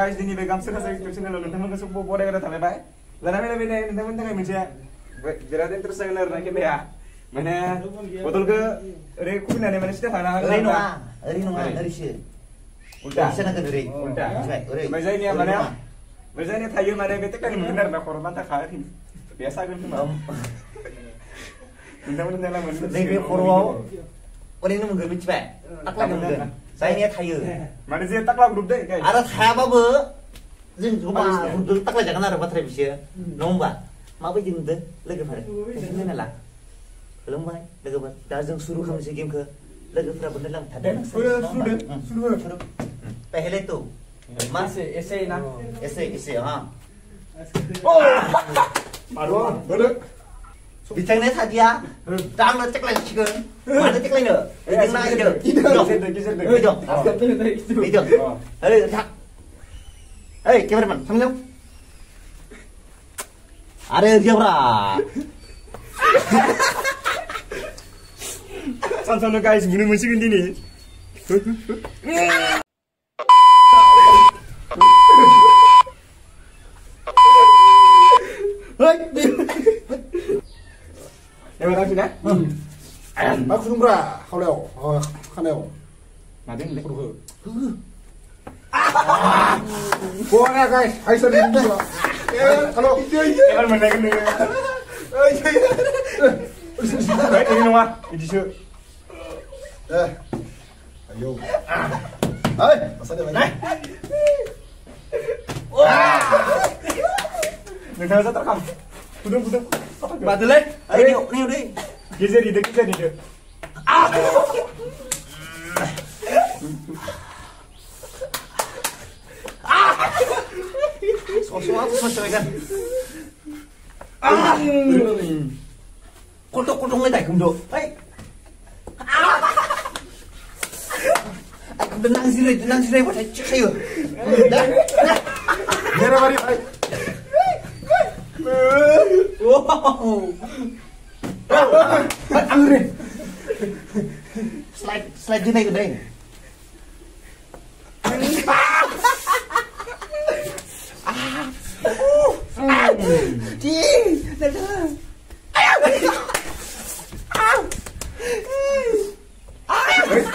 guys दिनै बे गामसा खासा इउटिउब चेनेलाव नोंथांमोनखौ सब बरायग्रा थाबाय लाना फैनाय नोंथांमोननि थाखाय मोनसे बिराद इन्टारेस्ट जागोन आरो ना खेलाया माने बथलखौ ओरै खुलिनानै माने सिदा थानो हागोन ओरै नङा ओरैसो उल्टा नांगोन ओरै उल्टा ओरै ओमफ्राय जायनिया माने ओमफ्राय जायनिया थायो माने बे टेक्टानि मोनगोन आरो ना खर' बान्था बे सागोन खोमा नोंथांमोननि थाखाय मोनगोन नैबे खर'आव ओरैनो मोनगोन मिथिबाय टाक्ला मोनगोन जायनिया थायो माने जे टाक्ला ग्रुप दे आरो थायाबाबो जों जमा ग्रुपजों टाक्ला जागोन आरो बाथ्राया बिसोर नङा होमबा माबायदि नुदों लोगोफोर नायना ला खुलुमबाय लोगोफोर दा जों सुरु खालामनोसै गेमखौ लोगोफोरा बोनदों थादों पहले तो ऐसे ना ऐसे हाँ मारो बोलो बिथांनो थादिया दा आंनो टेक्लायसिगोन मानो टेक्लायनो इदोंना इदों ओइ केमेरामेन थांनायाव आरो दियाब्रा सानसावनो गाइस बुनो मोनसिगोन दिनै एबार आंसै ना मा खुदुंब्रा खावलायाव खानायाव मादों होनलाय गया गाइस हाइसर दिन्थिब्रा हेलो एबार मोनलायगोन नोङो ini nongah, ini sih. Ayo. Hai, masa dia lagi. Nggak bisa terekam. Budung. Badul eh. Ayo, nih udah. Geser ide. Sesuatu selesai kan. Kodok nggak tahu kumdo. Hei. Aku tenang sini buat cek saya. Dah. Merah mari. Wow. Angre. Slide je naik ke deng.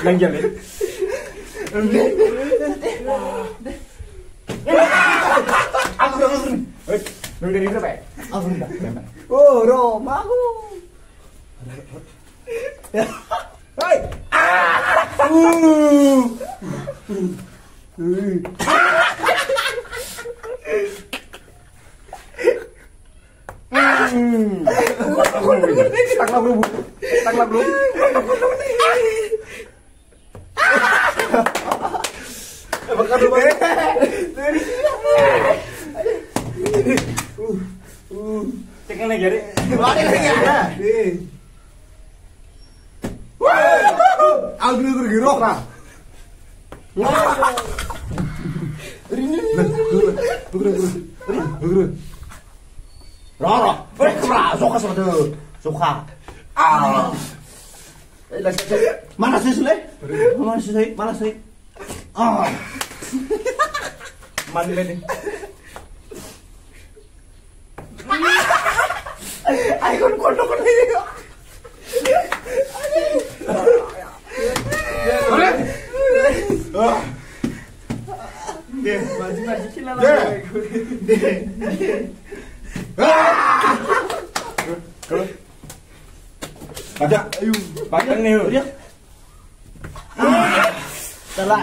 Lanjut nih. Lu dari berapa ya? Oh, Roma. Hai. Taklah belum. Bakal dulu. Tekan lagi ya. Aldo gerok lah. Roro, suka sama tuh, suka. Mana sih? Mandi lagi. Ayo kodok ini. Maju kilan Ada, ayo, pakai nih. Salah,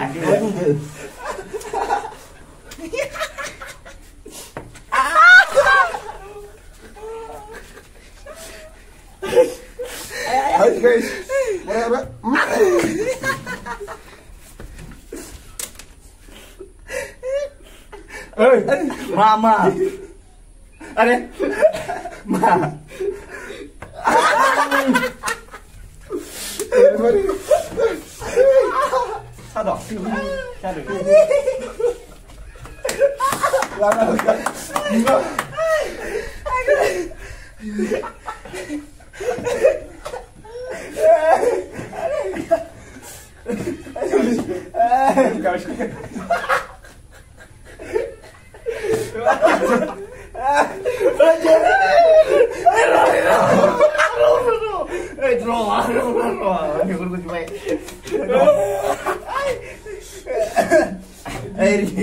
Hai guys. Apa? Mama. Ada? Ma. Sado.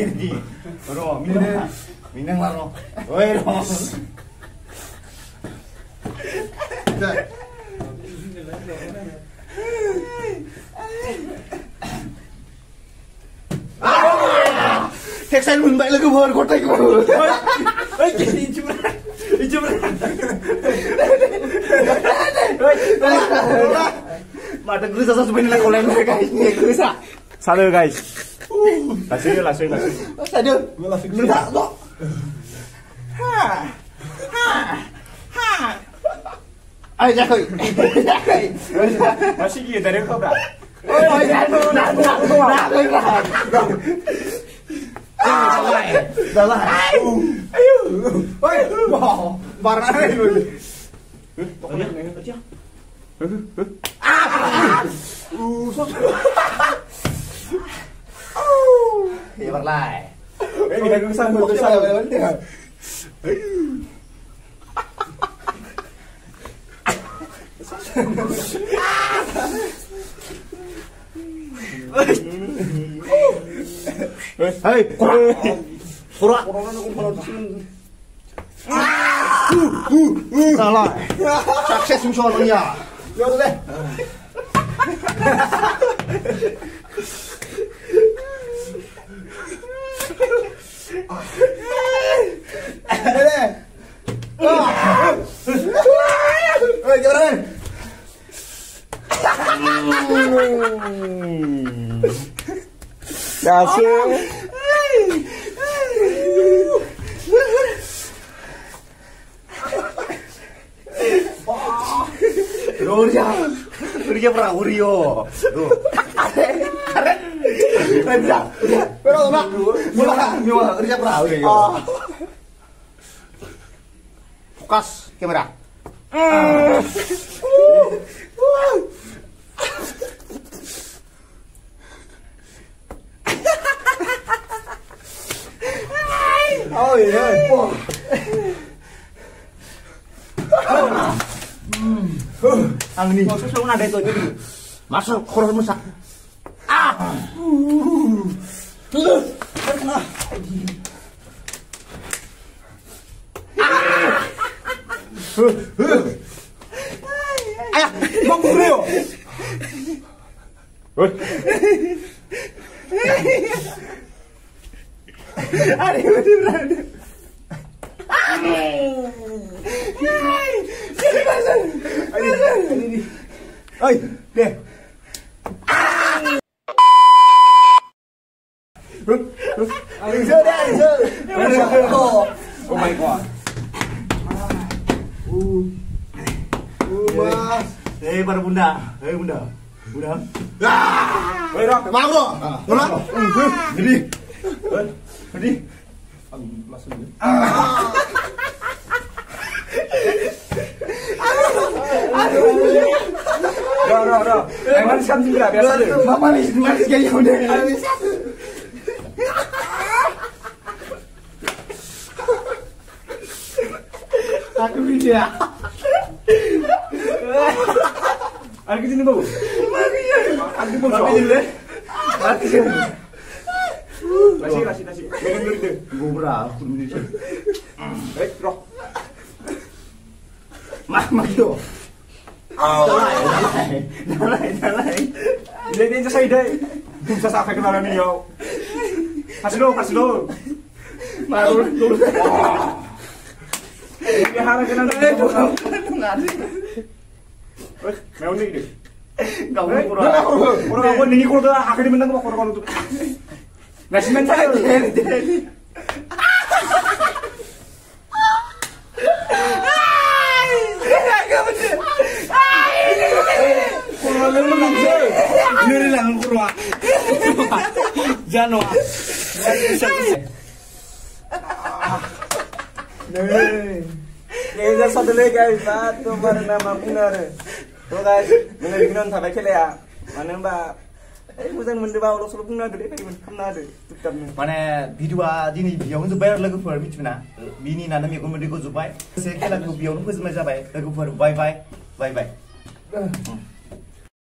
Di. Ro, minang lah ro. Oi ro. Textile mun baik lagu bor kotai ko. Oi, ijumran. Mata gue sasa sebenarnya kolen guys. Ini gue sa. Salah guys. Langsung. Aduh, Gue lah fix. minta kok. Ayo jakoi. Masih gitu dari kau bra. Oh, nah. Salah. Ayo. Oi, wow. Barang aja lu. Ya berlai. Kita kesana dia. Hei, kurang. Salah. Sukses misalnya. Ya udah deh. Gimana? Kasih. Udah pernah Urio. Tuh. Pero mak, mula kerja perahu ya. Fokus kamera. Oh iya. Ang ini. Masuk sama ada itu aja dulu. Masuk kurang masak. Ayah, bang Rio. Ada berada. Oi, deh. Oh my god. Mas. Para bunda. Bunda. Bunda. Woi, Rok. Mau bro. Mana? Jadi. Jadi. Langsung deh. Rok. Emang kan juga biasa deh. Mama nih, manis kayaknya udah. Aku bisa. Ada sini bagus. Ada bagus. Kasih. Megan dulu deh. Gue berapa? Rok. Mama yo. Dalai. Jadi aja saya deh. Bisa sampai kenalan nih yo. Kasih dulu. Baru dulu. Ini harus kenalan. Mau nih deh. Kamu kurang. Orang aku nih kalau tuh akhirnya menang kok orang tuh. Nasi mental. Ini lang kurang. Jano. Guys, satu lagi guys, satu baru nama benar. Tuh guys, benar sampai kele ya. Mana mbak? Bukan mendewa orang selalu benar deh, tapi benar deh. Mana video ini biar untuk bayar lagu for which mana? Bini nana mi kumudi ko zupai. Saya kira lagu biar untuk semua jabai. Lagu for bye bye.